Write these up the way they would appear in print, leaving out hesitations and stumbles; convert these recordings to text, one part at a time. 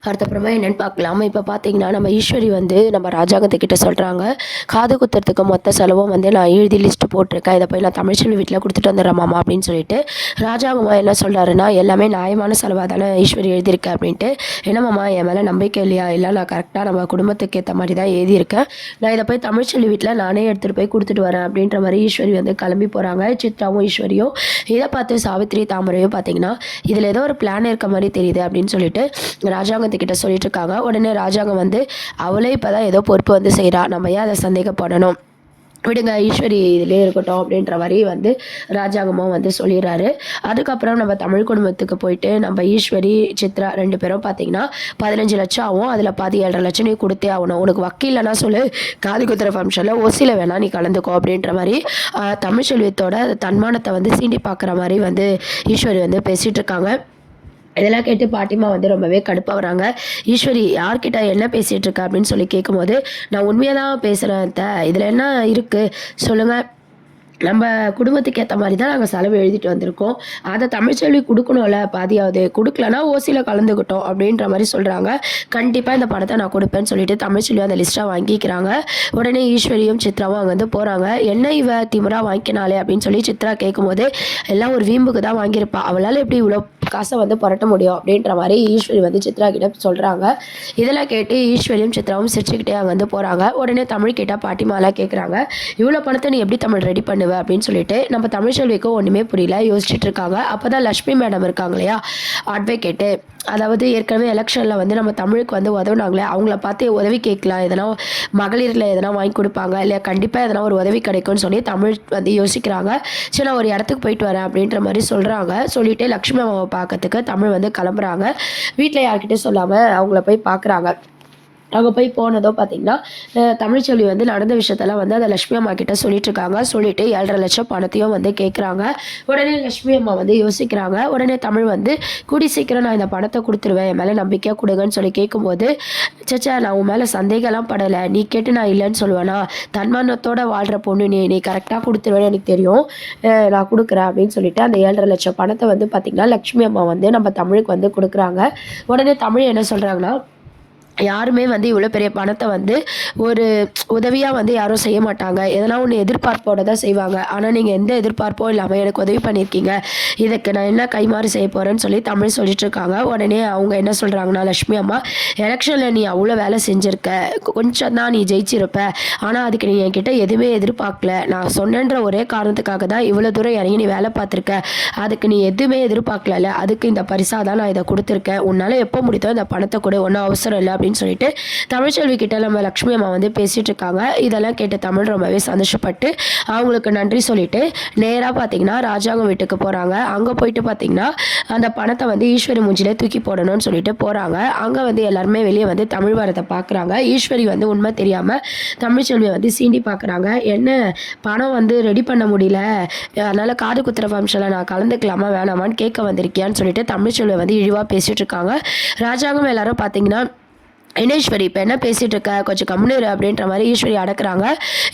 அடுத்தப்புறமா என்னன்னு பார்க்கலாம். இப்போ பார்த்தீங்கன்னா, நம்ம ஈஸ்வரி வந்து நம்ம ராஜாங்கத்துக்கிட்ட சொல்றாங்க. காது குத்துறதுக்கு மொத்த செலவும் வந்து நான் எழுதி லிஸ்ட் போட்டிருக்கேன். இத போய் நான் தமிழ்ச்செல்வி வீட்ல குடுத்துட்டு வந்துடுறேன் மாமா அப்படின்னு சொல்லிட்டு, ராஜாங்கம்மா என்ன சொல்றாருன்னா, எல்லாமே நியாயமான செலவா தானே ஈஸ்வரி எழுதியிருக்க அப்படின்ட்டு. என்ன மாமா என் மேல நம்பிக்கை இல்லையா? இல்ல நான் கரெக்ட்டா நம்ம குடும்பத்துக்கு ஏத்த மாரி தான் எழுதியிருக்கேன். நான் இத போய் தமிழ்ச்செல்வி வீட்ல நானே எடுத்துட்டு போய் குடுத்துட்டு வரேன் அப்படின்ற மாரி ஈஸ்வரி வந்து கிளம்பி போறாங்க. சித்ராவும் ஈஸ்வரியும். இத பார்த்து சாவித்திரி, தாமரையும் பார்த்தீங்கன்னா, இதுல ஏதோ ஒரு பிளான் இருக்க மாரி தெரியுது அப்படின்னு சொல்லிட்டு ராஜாங்கத்துக்கிட்ட சொல்லிட்டு இருக்காங்க. உடனே ராஜாங்கம் வந்து அவளே இப்பதான் ஏதோ பொறுப்பு வந்து செய்றா. நம்ம ஏன் அதை சந்தேகப்படணும்? விடுங்க ஈஸ்வரி இதிலே இருக்கட்டும் அப்படின்ற மாதிரி வந்து ராஜாங்கமும் வந்து சொல்லிடுறாரு. அதுக்கப்புறம் நம்ம தமிழ் குடும்பத்துக்கு போயிட்டு நம்ம ஈஸ்வரி, சித்ரா 2 பேரும் பார்த்தீங்கன்னா 15,00,000 ஆகும். அதில் பாதி 7,50,000 நீ கொடுத்தே ஆகணும். உனக்கு வக்கீலனா சொல்லு, காது குத்துற ஃபங்க்ஷனில் ஓசியில் வேணா நீ கலந்துக்கோ அப்படின்ற மாதிரி தமிழ்ச்செல்வியத்தோட தன்மானத்தை வந்து சீண்டி பார்க்குற மாதிரி வந்து ஈஸ்வரி வந்து பேசிகிட்டு இருக்காங்க. இதெல்லாம் கேட்டு பாட்டிமா வந்து ரொம்பவே கடுப்பாகிறாங்க. ஈஸ்வரி யார்கிட்ட என்ன பேசிகிட்டு இருக்க அப்படின்னு சொல்லி கேட்கும்போது, நான் உண்மையாக தான் பேசுகிறேன் அத்தை, இதில் என்ன இருக்குது சொல்லுங்கள், நம்ம குடும்பத்துக்கு ஏற்ற மாதிரி தான் நாங்கள் செலவு எழுதிட்டு வந்திருக்கோம். அதை தமிழ்ச்செல்வி கொடுக்கணும்ல, பாதியாவது கொடுக்கலனா ஓசியில் கலந்துக்கிட்டோம் அப்படின்ற மாதிரி சொல்கிறாங்க. கண்டிப்பாக இந்த பணத்தை நான் கொடுப்பேன்னு சொல்லிட்டு தமிழ்ச்செல்வி அந்த லிஸ்ட்டாக வாங்கிக்கிறாங்க. உடனே ஈஸ்வரியும் சித்ராவும் அங்கே வந்து போகிறாங்க. என்ன இவ திமிரா வாங்கிக்கினாலே அப்படின்னு சொல்லி சித்ரா கேட்கும்போது, எல்லாம் ஒரு வீம்புக்கு தான் வாங்கியிருப்பா, அவளால் எப்படி இவ்வளோ காசை வந்து புரட்ட முடியும் அப்படின்ற மாதிரி ஈஸ்வரி வந்து சித்ரா கிட்ட சொல்கிறாங்க. இதெல்லாம் கேட்டு ஈஸ்வரியும் சித்ராவும் சிரிச்சுக்கிட்டே அங்கே வந்து போகிறாங்க. உடனே தமிழ் கேட்டால் பாட்டிமாலாம் கேட்குறாங்க, இவ்வளோ பணத்தை நீ எப்படி தமிழ் ரெடி பண்ணுவ அப்படின்னு சொல்லிட்டு. நம்ம தமிழ்ச்செல்விக்கும் ஒன்றுமே புரியல, யோசிச்சுட்டு இருக்காங்க. அப்போ தான் லக்ஷ்மி மேடம் இருக்காங்க இல்லையா, அட்வொகேட்டு, அதாவது ஏற்கனவே எலெக்ஷனில் வந்து நம்ம தமிழுக்கு வந்து உதவுனாங்களே, அவங்கள பார்த்து உதவி கேட்கலாம், எதனா மகளிரில் எதனா வாங்கி கொடுப்பாங்க இல்லையா, கண்டிப்பாக எதனா ஒரு உதவி கிடைக்கும்னு சொல்லி தமிழ் வந்து யோசிக்கிறாங்க. சரி நான் ஒரு இடத்துக்கு போயிட்டு வரேன் அப்படின்ற மாதிரி சொல்கிறாங்க. சொல்லிவிட்டு லக்ஷ்மி அம்மாவை பார்க்கறதுக்கு தமிழ் வந்து கிளம்புறாங்க. வீட்டில் யார்கிட்டையும் சொல்லாமல் அவங்கள போய் பார்க்குறாங்க. அங்கே போய் போனதோ பார்த்தீங்கன்னா, தமிழ்ச்செல்வி வந்து நடந்த விஷயத்தெல்லாம் வந்து அதை லக்ஷ்மி அம்மா கிட்ட சொல்லிட்டுருக்காங்க. சொல்லிவிட்டு 7,50,000 பணத்தையும் வந்து கேட்குறாங்க. உடனே லக்ஷ்மி அம்மா வந்து யோசிக்கிறாங்க. உடனே தமிழ் வந்து கூடி சீக்கிரம் நான் இந்த பணத்தை கொடுத்துருவேன், என் மேலே நம்பிக்கையாக கொடுங்கன்னு சொல்லி கேட்கும்போது, சச்சா நான் உன் மேலே சந்தேகம்லாம் படலை, நீ கேட்டு நான் இல்லைன்னு சொல்லுவேனா, தன்மானத்தோடு வாழ்கிற பொண்ணு நீ கரெக்டாக கொடுத்துருவேன்னு எனக்கு தெரியும், நான் கொடுக்குறேன் அப்படின்னு சொல்லிட்டு அந்த 7,50,000 பணத்தை வந்து பார்த்திங்கன்னா லக்ஷ்மி அம்மா வந்து நம்ம தமிழுக்கு வந்து கொடுக்குறாங்க. உடனே தமிழ் என்ன சொல்கிறாங்கன்னா, யாருமே வந்து இவ்வளோ பெரிய பணத்தை வந்து ஒரு உதவியாக வந்து யாரும் செய்ய மாட்டாங்க, எதனா ஒன்று எதிர்பார்ப்போடு தான் செய்வாங்க. ஆனால் நீங்கள் எந்த எதிர்பார்ப்போ இல்லாமல் எனக்கு உதவி பண்ணியிருக்கீங்க, இதுக்கு நான் என்ன கைமாறு செய்ய போகிறேன்னு சொல்லி தமிழ் சொல்லிட்டு இருக்காங்க. உடனே அவங்க என்ன சொல்கிறாங்கன்னா, லக்ஷ்மி அம்மா, எலெக்ஷனில் நீ அவ்வளோ வேலை செஞ்சுருக்க, கொஞ்சம் தான் நீ ஜெயிச்சிருப்ப, ஆனால் அதுக்கு நீ என்கிட்ட எதுவுமே எதிர்பார்க்கல, நான் சொன்னன்ற ஒரே காரணத்துக்காக தான் இவ்வளோ தூரம் இறங்கி நீ வேலை பார்த்துருக்க, அதுக்கு நீ எதுவுமே எதிர்பார்க்கல, அதுக்கு இந்த பரிசாக தான் நான் இதை கொடுத்துருக்கேன், உன்னால் எப்போ முடித்தோ இந்த பணத்தை கூட ஒன்றும் அவசரம் இல்லை அப்படின்னு சொல்லிட்டு தமிழ்ச்செல்வி கிட்ட நம்ம லக்ஷ்மி அம்மா வந்து பேசிட்டு இருக்காங்க. இதெல்லாம் கேட்டு தமிழ் ரொம்பவே சந்தோஷப்பட்டு அவங்களுக்கு நன்றி சொல்லிட்டு நேராக பார்த்தீங்கன்னா ராஜாங்கம் வீட்டுக்கு போகிறாங்க. அங்கே போயிட்டு பார்த்தீங்கன்னா அந்த பணத்தை வந்து ஈஸ்வரி மூஞ்சிலே தூக்கி போடணும்னு சொல்லிட்டு போகிறாங்க. அங்கே வந்து எல்லாருமே வெளியே வந்து தமிழ் வரதை பார்க்குறாங்க. ஈஸ்வரி வந்து உண்மை தெரியாமல் தமிழ்ச்செல்வியை வந்து சீண்டி பார்க்குறாங்க. என்ன பணம் வந்து ரெடி பண்ண முடியல, அதனால் காது குத்துற ஃபங்க்ஷனில் நான் கலந்துக்கலாமா வேணாமான்னு கேட்க வந்திருக்கியான்னு சொல்லிட்டு தமிழ்ச்செல்வியை வந்து இழிவாக பேசிகிட்டு இருக்காங்க. ராஜாங்கம் எல்லாரும் பார்த்தீங்கன்னா, என்ன ஈஸ்வரி இப்போ என்ன பேசிகிட்டு இருக்க, கொஞ்சம் கம்முனு அப்படின்ற மாதிரி ஈஸ்வரி அடக்குறாங்க.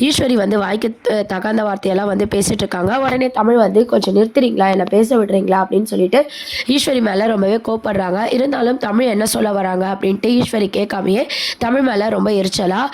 ஈஸ்வரி வந்து வாய்க்கு தகாந்த வார்த்தையெல்லாம் வந்து பேசிகிட்டு இருக்காங்க. உடனே தமிழ் வந்து கொஞ்சம் நிறுத்துறீங்களா, என்னை பேச விடுறீங்களா அப்படின்னு சொல்லிட்டு ஈஸ்வரி மேலே ரொம்பவே கோப்படுறாங்க. இருந்தாலும் தமிழ் என்ன சொல்ல வராங்க அப்படின்ட்டு ஈஸ்வரி கேட்காமையே தமிழ் மேலே ரொம்ப எரிச்சலாக,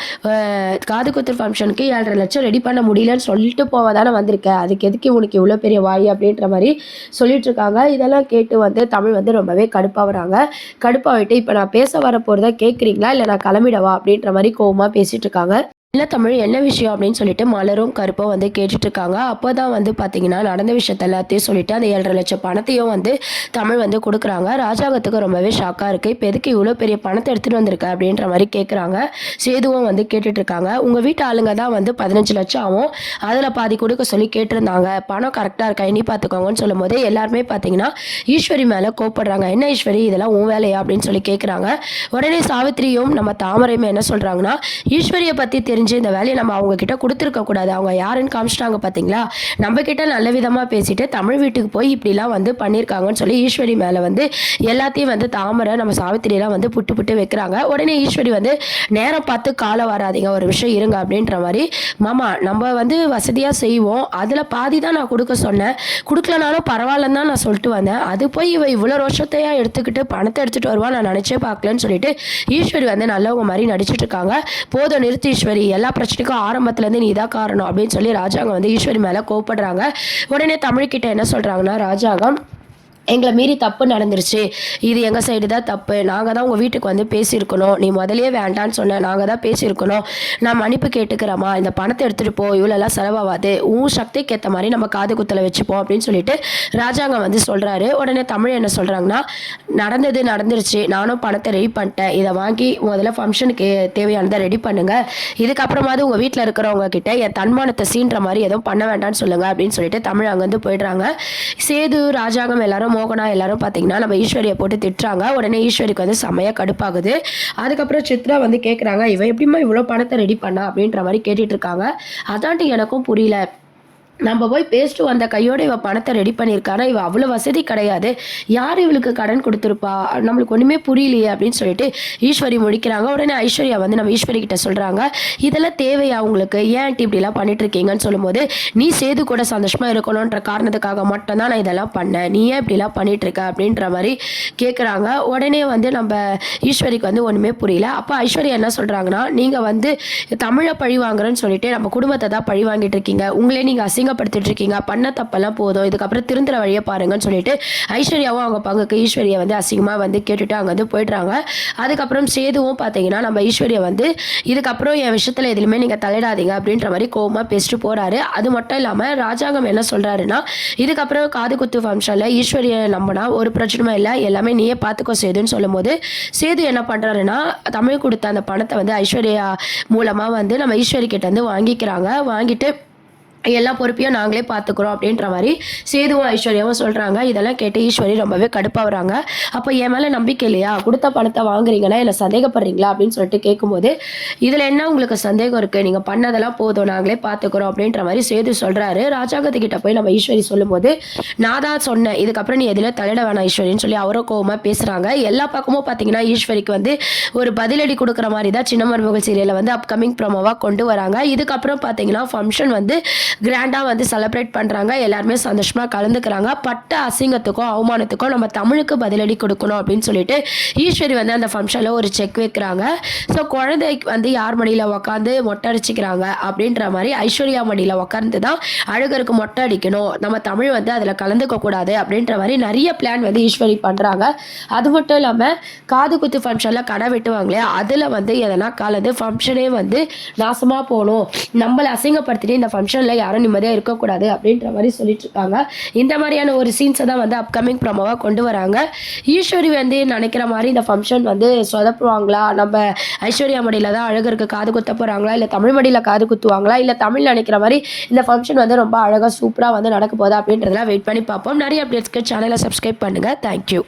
காது குத்து ஃபங்க்ஷனுக்கு 7,50,000 ரெடி பண்ண முடியலன்னு சொல்லிட்டு போவ தானே வந்திருக்கேன், அதுக்கு எதுக்கு உனக்கு இவ்வளோ பெரிய வாய் அப்படின்ற மாதிரி சொல்லிட்டு இருக்காங்க. இதெல்லாம் கேட்டு வந்து தமிழ் வந்து ரொம்பவே கடுப்பாகிறாங்க. கடுப்பாகிட்டு இப்போ நான் பேச வர போகிறத கேட்குறீங்க இல்லை நான் கிளம்பிடவா அப்படின்ற மாதிரி கோவமா பேசிட்டு இருக்காங்க. இல்லை தமிழ் என்ன விஷயம் அப்படின்னு சொல்லிட்டு மலரும் கருப்பும் வந்து கேட்டுட்டு இருக்காங்க. அப்போ தான் வந்து பார்த்தீங்கன்னா நடந்த விஷயத்த எல்லாத்தையும் சொல்லிட்டு அந்த 7,50,000 பணத்தையும் வந்து தமிழ் வந்து கொடுக்குறாங்க. ராஜாங்கத்துக்கு ரொம்பவே ஷாக்காக இருக்குது. இப்போ எதுக்கு இவ்வளோ பெரிய பணத்தை எடுத்துகிட்டு வந்திருக்க அப்படின்ற மாதிரி கேட்குறாங்க. சேதுவும் வந்து கேட்டுட்டு இருக்காங்க. உங்கள் வீட்டு ஆளுங்க தான் வந்து 15,00,000 ஆகும், அதில் பாதி கொடுக்க சொல்லி கேட்டிருந்தாங்க, பணம் கரெக்டாக இருக்கா எண்ணி பார்த்துக்கோங்கன்னு சொல்லும் போது எல்லாருமே பார்த்தீங்கன்னா ஈஸ்வரி மேலே கோப்படுறாங்க. என்ன ஈஸ்வரி இதெல்லாம் உன் வேலையா அப்படின்னு சொல்லி கேட்குறாங்க. உடனே சாவித்திரியும் நம்ம தாமரையும் என்ன சொல்கிறாங்கன்னா, ஈஸ்வரியை பற்றி தெரிஞ்சு இந்த வேலையை நம்ம அவங்க கிட்ட கொடுத்துருக்கக்கூடாது. அவங்க யாருன்னு காமிச்சிட்டாங்க பார்த்தீங்களா, நம்ம கிட்ட நல்ல விதமாக பேசிட்டு தமிழ் வீட்டுக்கு போய் இப்படிலாம் வந்து பண்ணியிருக்காங்கன்னு சொல்லி ஈஸ்வரி மேலே வந்து எல்லாத்தையும் வந்து தாமரை நம்ம சாவித்திரியெல்லாம் வந்து புட்டு புட்டு வைக்கிறாங்க. உடனே ஈஸ்வரி வந்து நேரம் பார்த்து காலை வராதிங்க, ஒரு விஷயம் இருங்க அப்படின்ற மாதிரி, மாமா நம்ம வந்து வசதியாக செய்வோம், அதில் பாதி தான் நான் கொடுக்க சொன்னேன், கொடுக்கலனாலும் பரவாயில்லன்னு தான் நான் சொல்லிட்டு வந்தேன், அது போய் இவ இவ்வளோ ரோஷத்தையாக எடுத்துக்கிட்டு பணத்தை எடுத்துகிட்டு வருவா நான் நினச்சே பார்க்கலன்னு சொல்லிட்டு ஈஸ்வரி வந்து நல்லவங்க மாதிரி நடிச்சிட்டு இருக்காங்க. போதும் நிறுத்தி ஈஸ்வரி, எல்லா பிரச்சனைக்கும் ஆரம்பத்துலேருந்து நீ தான் காரணம் அப்படின்னு சொல்லி ராஜாங்கம் வந்து ஈஸ்வரி மேலே கோவப்படுறாங்க. உடனே தமிழ்கிட்ட என்ன சொல்கிறாங்கன்னா ராஜாங்கம், எங்களை மீறி தப்பு நடந்துருச்சு, இது எங்கள் சைடு தான் தப்பு, நாங்கள் தான் உங்கள் வீட்டுக்கு வந்து பேசியிருக்கணும், நீ முதலே வேண்டான்னு சொன்ன, நாங்கள் தான் பேசியிருக்கணும், நான் மன்னிப்பு கேட்டுக்கிறேம்மா, இந்த பணத்தை எடுத்துகிட்டு போ, இவ்வளோலாம் செலவாகாது, உன் சக்திக்கு ஏற்ற மாதிரி நம்ம காது குத்தலை வச்சுப்போம் அப்படின்னு சொல்லிட்டு ராஜாங்கம் வந்து சொல்கிறாரு. உடனே தமிழ் என்ன சொல்கிறாங்கன்னா, நடந்தது நடந்துருச்சு, நானும் பணத்தை ரெடி பண்ணிட்டேன், இதை வாங்கி முதல்ல ஃபங்க்ஷனுக்கு தேவையானதை ரெடி பண்ணுங்கள், இதுக்கப்புறமாவது உங்கள் வீட்டில் இருக்கிறவங்க கிட்ட என் தன்மானத்தை சீன்ற மாதிரி எதுவும் பண்ண வேண்டாம்னு சொல்லுங்கள் அப்படின்னு சொல்லிட்டு தமிழ் அங்கேருந்து போயிடுறாங்க. சேது ராஜாங்கம் எல்லாரும் மோகனா எல்லாரும் பார்த்தீங்கன்னா நம்ம ஈஸ்வரியை போட்டு திட்டுறாங்க. உடனே ஈஸ்வரிக்கு வந்து செமையாக கடுப்பாகுது. அதுக்கப்புறம் சித்ரா வந்து கேட்குறாங்க, இவ எப்படிமா இவ்வளோ பணத்தை ரெடி பண்ணா அப்படின்ற மாதிரி கேட்டுட்டு இருக்காங்க. அதான்ட்டு எனக்கும் புரியல, நம்ம போய் பேசிட்டு வந்த கையோட இவ பணத்தை ரெடி பண்ணியிருக்காரா, இவ அவ்வளோ வசதி கிடையாது, யார் இவளுக்கு கடன் கொடுத்துருப்பா, நம்மளுக்கு ஒன்றுமே புரியலையே அப்படின்னு சொல்லிட்டு ஈஸ்வரி முடிக்கிறாங்க. உடனே ஐஸ்வர்யா வந்து நம்ம ஈஸ்வரி கிட்ட சொல்கிறாங்க, இதெல்லாம் தேவையா உங்களுக்கு, ஏன் இப்படிலாம் பண்ணிட்டு இருக்கீங்கன்னு சொல்லும்போது, நீ சேது கூட சந்தோஷமாக இருக்கணுன்ற காரணத்துக்காக மட்டும்தான் நான் இதெல்லாம் பண்ணேன், நீ ஏன் இப்படிலாம் பண்ணிட்டு இருக்க அப்படின்ற மாதிரி கேட்குறாங்க. உடனே வந்து நம்ம ஈஸ்வரிக்கு வந்து ஒன்றுமே புரியல. அப்போ ஐஸ்வர்யா என்ன சொல்கிறாங்கன்னா, நீங்கள் வந்து தமிழை பழி வாங்குறேன்னு சொல்லிட்டு நம்ம குடும்பத்தை தான் பழி வாங்கிட்டு இருக்கீங்க, உங்களே நீங்கள் அசிங்கப்படுத்திட்டு இருக்கீங்க, பண்ண தப்பெல்லாம் போதும், இதுக்கப்புறம் திருந்துற வழியை பாருங்கன்னு சொல்லிட்டு ஐஸ்வர்யாவும் அவங்க பங்குக்கு ஈஸ்வரியை வந்து அசிங்கமாக வந்து கேட்டுட்டு அங்கே வந்து போயிடுறாங்க. அதுக்கப்புறம் சேதுவும் பார்த்தீங்கன்னா நம்ம ஈஸ்வரியை வந்து இதுக்கப்புறம் என் விஷயத்தில் எதுலையுமே நீங்கள் தலையிடாதீங்க அப்படின்ற மாதிரி கோவமாக பேசிட்டு போகிறாரு. அது மட்டும் இல்லாமல் ராஜாங்கம் என்ன சொல்கிறாருன்னா, இதுக்கப்புறம் காது குத்து ஃபங்க்ஷனில் ஈஸ்வரியை நம்பினா ஒரு பிரச்சனையும் இல்லை, எல்லாமே நீயே பார்த்துக்கோ சேதுன்னு சொல்லும்போது சேது என்ன பண்ணுறாருன்னா, தமிழ் கொடுத்த அந்த பணத்தை வந்து ஐஸ்வர்யா மூலமாக வந்து நம்ம ஈஸ்வரி கிட்ட வந்து வாங்கிக்கிறாங்க. வாங்கிட்டு எல்லா பொறுப்பையும் நாங்களே பார்த்துக்குறோம் அப்படின்ற மாதிரி சேதுவும் ஐஸ்வர்யாவும் சொல்கிறாங்க. இதெல்லாம் கேட்டு ஈஸ்வரி ரொம்பவே கடுப்பாகிறாங்க. அப்போ என் மேலே நம்பிக்கை இல்லையா, கொடுத்த பணத்தை வாங்குறீங்கன்னா என்னை சந்தேகப்படுறீங்களா அப்படின்னு சொல்லிட்டு கேட்கும்போது, இதில் என்ன உங்களுக்கு சந்தேகம் இருக்குது, நீங்கள் பண்ணதெல்லாம் போதும் நாங்களே பார்த்துக்குறோம் அப்படின்ற மாதிரி சேது சொல்கிறாரு. ராஜாங்கத்துக்கிட்ட போய் நம்ம ஈஸ்வரி சொல்லும்போது, நான் தான் சொன்னேன் இதுக்கப்புறம் நீ எதில் தலையிட வேணாம் ஈஸ்வரின்னு சொல்லி அவரும் கோவமாக பேசுகிறாங்க. எல்லா பக்கமும் பார்த்தீங்கன்னா ஈஸ்வரிக்கு வந்து ஒரு பதிலடி கொடுக்குற மாதிரி தான் சின்ன மருமகள் சீரியலை வந்து அப்கமிங் ப்ரோமோவாக கொண்டு வராங்க. இதுக்கப்புறம் பார்த்தீங்கன்னா ஃபங்க்ஷன் வந்து கிராண்டாக வந்து செலிப்ரேட் பண்ணுறாங்க, எல்லாருமே சந்தோஷமாக கலந்துக்கிறாங்க. பட்ட அசிங்கத்துக்கும் அவமானத்துக்கும் நம்ம தமிழுக்கு பதிலடி கொடுக்கணும் அப்படின்னு சொல்லிட்டு ஈஸ்வரி வந்து அந்த ஃபங்க்ஷனில் ஒரு செக் வைக்கிறாங்க. ஸோ குழந்தைக்கு வந்து யார் மடியில் உட்காந்து மொட்டை அடிச்சிக்கிறாங்க அப்படின்ற மாதிரி ஐஸ்வர்யா மடியில் உட்காந்து தான் அழகருக்கு மொட்டை அடிக்கணும், நம்ம தமிழ் வந்து அதில் கலந்துக்க கூடாது அப்படின்ற மாதிரி நிறைய பிளான் வந்து ஈஸ்வரி பண்ணுறாங்க. அது மட்டும் இல்லாமல் காது குத்து ஃபங்க்ஷனில் கடை வெட்டுவாங்களே அதில் வந்து எதனா கலந்து ஃபங்க்ஷனே வந்து நாசமாக போகணும், நம்மளை அசிங்கப்படுத்திட்டு இந்த ஃபங்க்ஷனில் யாரும் நிம்மதியாக இருக்கக்கூடாது அப்படின்ற மாதிரி சொல்லிட்டு இருக்காங்க. இந்த மாதிரியான ஒரு சீன்ஸை தான் வந்து அப்கமிங் ப்ரோமோவாக கொண்டு வராங்க. ஈஸ்வரி வந்து நினைக்கிற மாதிரி இந்த ஃபங்க்ஷன் வந்து சொதப்புவாங்களா, நம்ம ஐஸ்வர்யா மடியில் தான் அழகருக்கு காது குத்த போகிறாங்களா, இல்லை தமிழ் மடியில் காது குத்துவாங்களா, இல்லை தமிழ் நினைக்கிற மாதிரி இந்த ஃபங்க்ஷன் வந்து ரொம்ப அழகாக சூப்பராக வந்து நடக்க போதா அப்படின்றதெல்லாம் வெயிட் பண்ணி பார்ப்போம். நிறைய அப்டேட்ஸ்க்கு சேனலை சப்ஸ்கிரைப் பண்ணுங்கள். தேங்க்யூ.